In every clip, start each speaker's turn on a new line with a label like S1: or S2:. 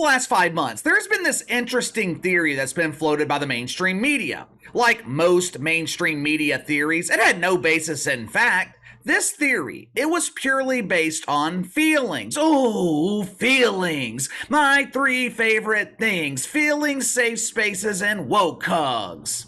S1: the last 5 months, there's been this interesting theory that's been floated by the mainstream media. Like most mainstream media theories, it had no basis in fact. This theory, it was purely based on feelings. Oh, feelings. My 3 favorite things: feelings, safe spaces, and woke hugs.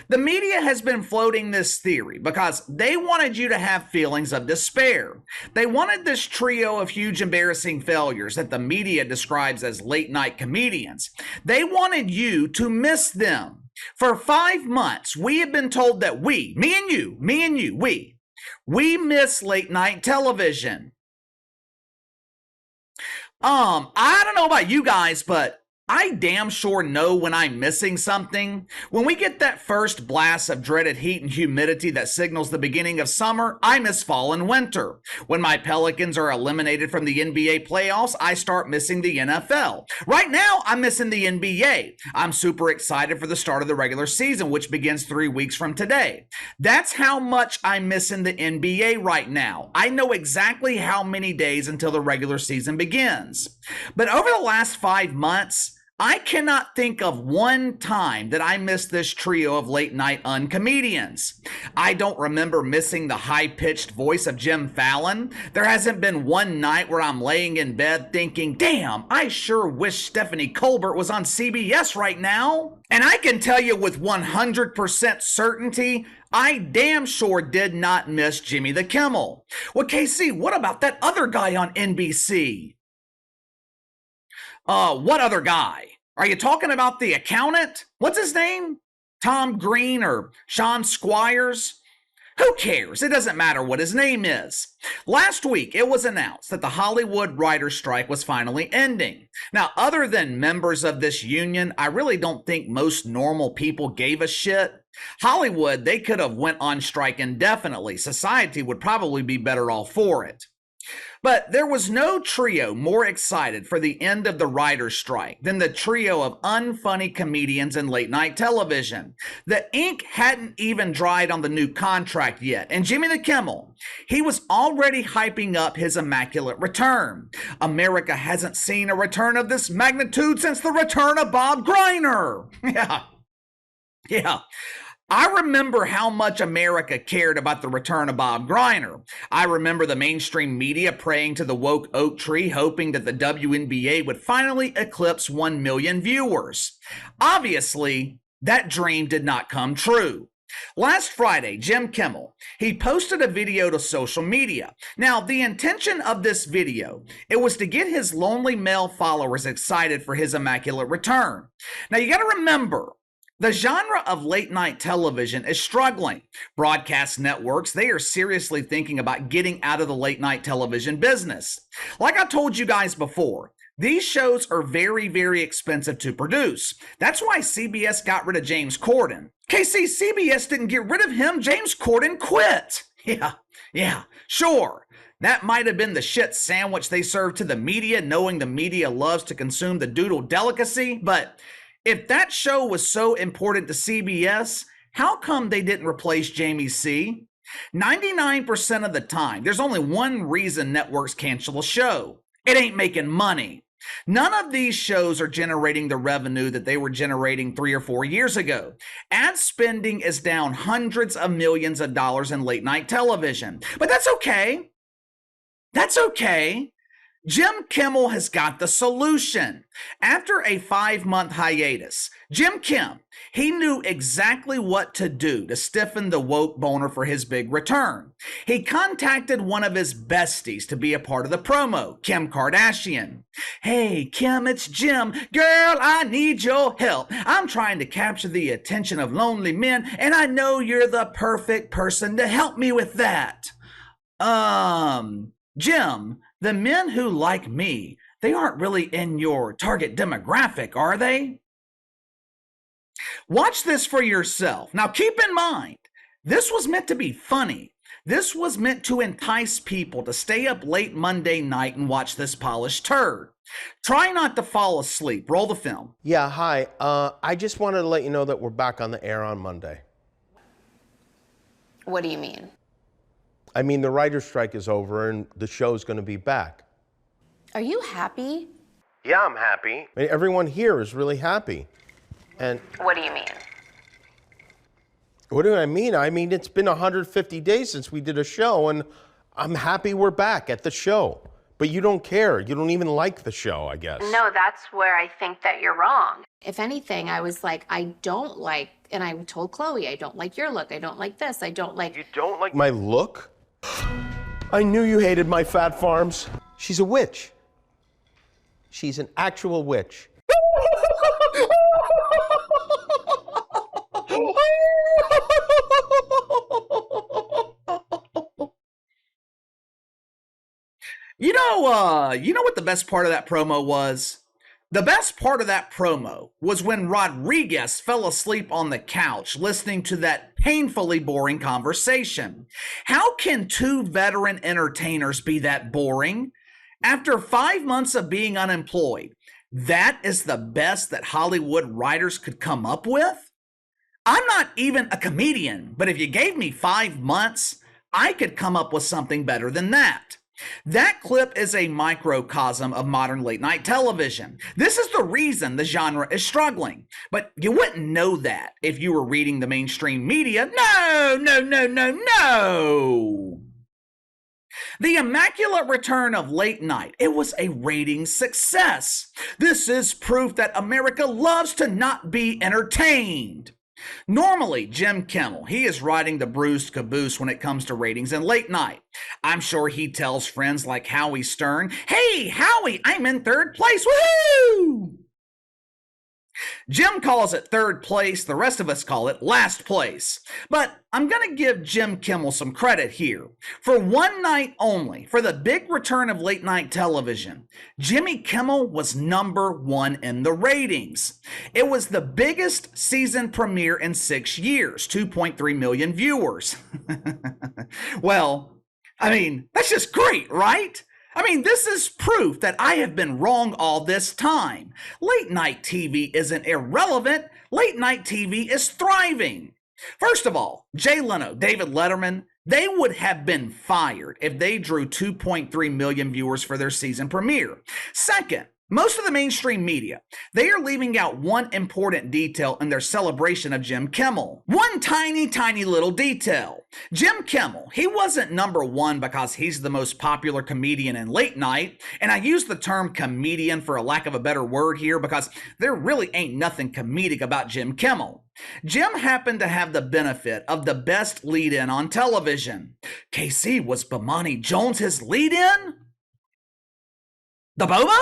S1: The media has been floating this theory because they wanted you to have feelings of despair. They wanted this trio of huge embarrassing failures that the media describes as late night comedians. They wanted you to miss them. For 5 months, we have been told that we miss late night television. I don't know about you guys, but I damn sure know when I'm missing something. When we get that first blast of dreaded heat and humidity that signals the beginning of summer, I miss fall and winter. When my Pelicans are eliminated from the NBA playoffs, I start missing the NFL. Right now, I'm missing the NBA. I'm super excited for the start of the regular season, which begins 3 weeks from today. That's how much I'm missing the NBA right now. I know exactly how many days until the regular season begins. But over the last 5 months, I cannot think of one time that I missed this trio of late night uncomedians. I don't remember missing the high-pitched voice of Jim Fallon. There hasn't been one night where I'm laying in bed thinking, damn, I sure wish Stephanie Colbert was on CBS right now. And I can tell you with 100% certainty, I damn sure did not miss Jimmy the Kimmel. Well, KC, what about that other guy on NBC? What other guy? Are you talking about the accountant? What's his name? Tom Green or Sean Squires? Who cares? It doesn't matter what his name is. Last week, it was announced that the Hollywood writers' strike was finally ending. Now, other than members of this union, I really don't think most normal people gave a shit. Hollywood, they could have went on strike indefinitely. Society would probably be better off for it. But there was no trio more excited for the end of the writer's strike than the trio of unfunny comedians in late night television. The ink hadn't even dried on the new contract yet, and Jimmy the Kimmel, he was already hyping up his immaculate return. America hasn't seen a return of this magnitude since the return of Bob Greiner. Yeah. I remember how much America cared about the return of Bob Greiner. I remember the mainstream media praying to the woke oak tree, hoping that the WNBA would finally eclipse 1 million viewers. Obviously, that dream did not come true. Last Friday, Jim Kimmel, he posted a video to social media. Now, the intention of this video, it was to get his lonely male followers excited for his immaculate return. Now, you got to remember, the genre of late night television is struggling. Broadcast networks, they are seriously thinking about getting out of the late night television business. Like I told you guys before, these shows are very, very expensive to produce. That's why CBS got rid of James Corden. KC, CBS didn't get rid of him, James Corden quit. Yeah, sure. That might have been the shit sandwich they served to the media, knowing the media loves to consume the doodle delicacy, but if that show was so important to CBS, how come they didn't replace Jamie C? 99% of the time, there's only one reason networks cancel a show. It ain't making money. None of these shows are generating the revenue that they were generating 3 or 4 years ago. Ad spending is down hundreds of millions of dollars in late night television. But that's okay. That's okay. Jim Kimmel has got the solution. After a 5-month hiatus, Jim Kim, he knew exactly what to do to stiffen the woke boner for his big return. He contacted one of his besties to be a part of the promo, Kim Kardashian. Hey, Kim, it's Jim. Girl, I need your help. I'm trying to capture the attention of lonely men, and I know you're the perfect person to help me with that. Jim, the men who like me, they aren't really in your target demographic, are they? Watch this for yourself. Now keep in mind, this was meant to be funny. This was meant to entice people to stay up late Monday night and watch this polished turd. Try not to fall asleep. Roll the film.
S2: Yeah, hi. I just wanted to let you know that we're back on the air on Monday.
S3: What do you mean?
S2: I mean, the writer's strike is over and the show's going to be back.
S3: Are you happy?
S2: Yeah, I'm happy. I mean, everyone here is really happy. And
S3: What do you mean?
S2: what do I mean? I mean, it's been 150 days since we did a show, and I'm happy we're back at the show. But you don't care. You don't even like the show, I guess.
S3: No, that's where I think that you're wrong. If anything, I was like, I don't like, and I told Chloe, I don't like your look. I don't like this. I don't like.
S2: You don't like my look? I knew you hated my fat farms. She's a witch. She's an actual witch.
S1: You know what the best part of that promo was? The best part of that promo was when Rodriguez fell asleep on the couch listening to that painfully boring conversation. How can two veteran entertainers be that boring? After 5 months of being unemployed, that is the best that Hollywood writers could come up with? I'm not even a comedian, but if you gave me 5 months, I could come up with something better than that. That clip is a microcosm of modern late night television. This is the reason the genre is struggling. But you wouldn't know that if you were reading the mainstream media. No. The immaculate return of late night, it was a ratings success. This is proof that America loves to not be entertained. Normally, Jim Kimmel, he is riding the bruised caboose when it comes to ratings and late night. I'm sure he tells friends like Howie Stern, "Hey, Howie, I'm in third place, woohoo!" Jim calls it third place, the rest of us call it last place. But I'm going to give Jim Kimmel some credit here. For one night only, for the big return of late night television, Jimmy Kimmel was #1 in the ratings. It was the biggest season premiere in 6 years, 2.3 million viewers. Well, I mean, that's just great, right? I mean, this is proof that I have been wrong all this time. Late night TV isn't irrelevant. Late night TV is thriving. First of all, Jay Leno, David Letterman, they would have been fired if they drew 2.3 million viewers for their season premiere. Second, most of the mainstream media, they are leaving out one important detail in their celebration of Jim Kimmel. One tiny little detail. Jim Kimmel, he wasn't #1 because he's the most popular comedian in late night, and I use the term comedian for a lack of a better word here because there really ain't nothing comedic about Jim Kimmel. Jim happened to have the benefit of the best lead-in on television. KC, was Bomani Jones his lead-in? The Bobo?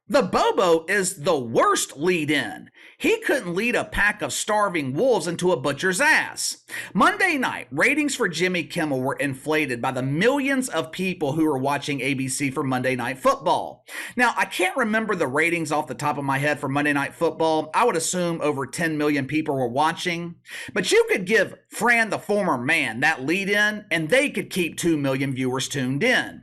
S1: The Bobo is the worst lead-in. He couldn't lead a pack of starving wolves into a butcher's ass. Monday night, ratings for Jimmy Kimmel were inflated by the millions of people who were watching ABC for Monday Night Football. Now, I can't remember the ratings off the top of my head for Monday Night Football. I would assume over 10 million people were watching. But you could give Fran the Former Man that lead-in, and they could keep 2 million viewers tuned in.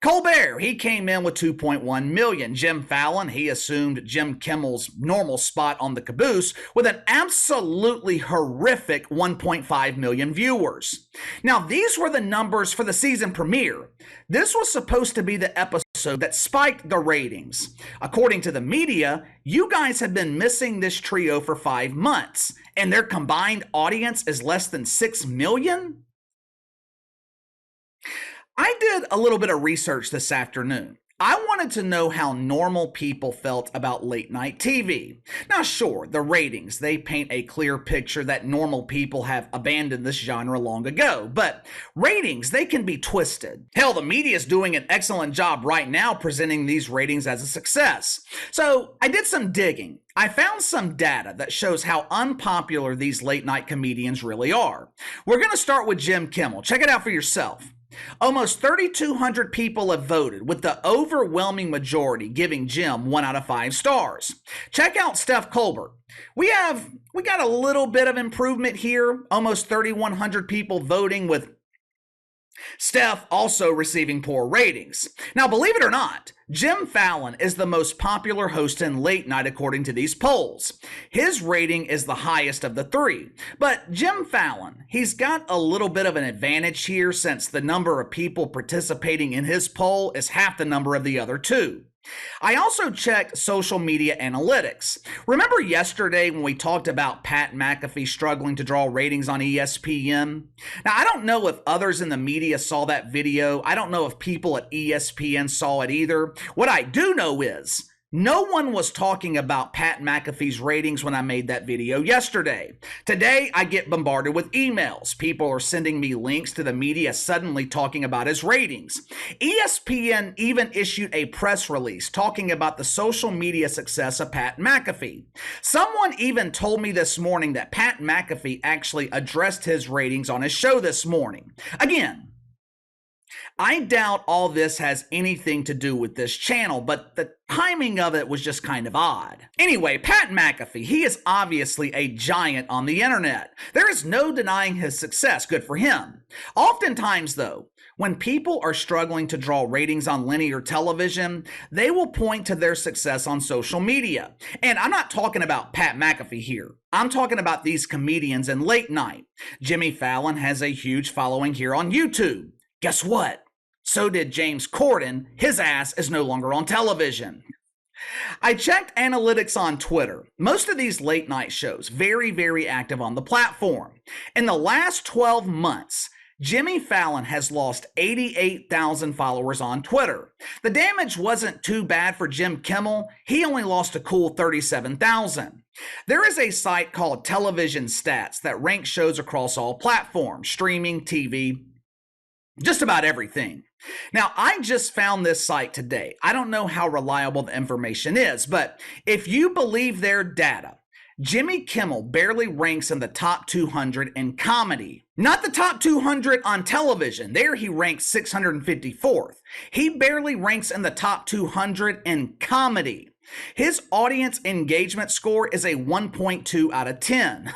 S1: Colbert, he came in with 2.1 million. Jim Fallon, he assumed Jim Kimmel's normal spot on the caboose with an absolutely horrific 1.5 million viewers. Now, these were the numbers for the season premiere. This was supposed to be the episode that spiked the ratings. According to the media, you guys have been missing this trio for 5 months, and their combined audience is less than 6 million? I did a little bit of research this afternoon. I wanted to know how normal people felt about late night TV. Now, sure, the ratings, they paint a clear picture that normal people have abandoned this genre long ago, but ratings, they can be twisted. Hell, the media is doing an excellent job right now presenting these ratings as a success. So I did some digging. I found some data that shows how unpopular these late night comedians really are. We're going to start with Jim Kimmel. Check it out for yourself. Almost 3,200 people have voted, with the overwhelming majority giving Jim 1 out of 5 stars. Check out Steph Colbert. We got a little bit of improvement here. Almost 3,100 people voting, with Steph also receiving poor ratings. Now, believe it or not, Jim Fallon is the most popular host in late night according to these polls. His rating is the highest of the three. But Jim Fallon, he's got a little bit of an advantage here since the number of people participating in his poll is half the number of the other two. I also checked social media analytics. Remember yesterday when we talked about Pat McAfee struggling to draw ratings on ESPN? Now, I don't know if others in the media saw that video. I don't know if people at ESPN saw it either. What I do know is no one was talking about Pat McAfee's ratings when I made that video yesterday. Today, I get bombarded with emails. People are sending me links to the media suddenly talking about his ratings. ESPN even issued a press release talking about the social media success of Pat McAfee. Someone even told me this morning that Pat McAfee actually addressed his ratings on his show this morning. Again, I doubt all this has anything to do with this channel, but the timing of it was just kind of odd. Anyway, Pat McAfee, he is obviously a giant on the internet. There is no denying his success. Good for him. Oftentimes, though, when people are struggling to draw ratings on linear television, they will point to their success on social media. And I'm not talking about Pat McAfee here. I'm talking about these comedians in late night. Jimmy Fallon has a huge following here on YouTube. Guess what? So did James Corden. His ass is no longer on television. I checked analytics on Twitter. Most of these late night shows, very active on the platform. In the last 12 months, Jimmy Fallon has lost 88,000 followers on Twitter. The damage wasn't too bad for Jim Kimmel. He only lost a cool 37,000. There is a site called Television Stats that ranks shows across all platforms, streaming, TV, just about everything. Now, I just found this site today. I don't know how reliable the information is, but if you believe their data, Jimmy Kimmel barely ranks in the top 200 in comedy. Not the top 200 on television. There he ranks 654th. He barely ranks in the top 200 in comedy. His audience engagement score is a 1.2 out of 10.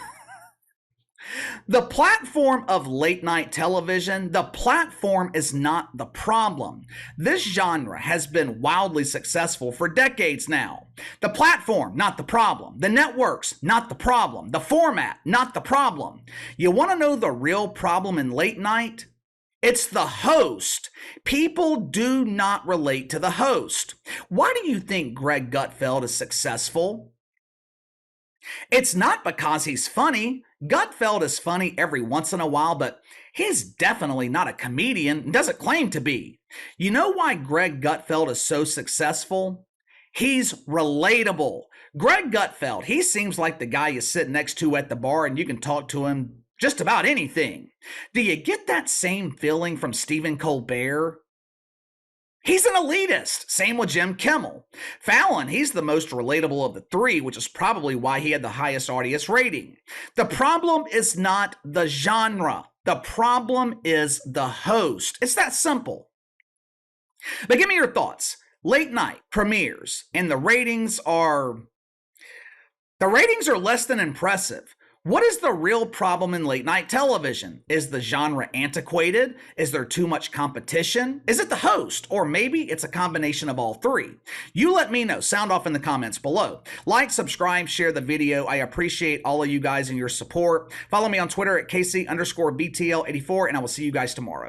S1: The platform of late night television, the platform is not the problem. This genre has been wildly successful for decades now. The platform, not the problem. The networks, not the problem. The format, not the problem. You want to know the real problem in late night? It's the host. People do not relate to the host. Why do you think Greg Gutfeld is successful? It's not because he's funny. Gutfeld is funny every once in a while, but he's definitely not a comedian and doesn't claim to be. You know why Greg Gutfeld is so successful? He's relatable. Greg Gutfeld, he seems like the guy you sit next to at the bar and you can talk to him just about anything. Do you get that same feeling from Stephen Colbert? He's an elitist. Same with Jim Kimmel. Fallon, he's the most relatable of the three, which is probably why he had the highest audience rating. The problem is not the genre. The problem is the host. It's that simple. But give me your thoughts. Late night premieres, and the ratings are less than impressive. What is the real problem in late night television? Is the genre antiquated? Is there too much competition? Is it the host? Or maybe it's a combination of all three. You let me know. Sound off in the comments below. Like, subscribe, share the video. I appreciate all of you guys and your support. Follow me on Twitter at KC_BTL84, and I will see you guys tomorrow.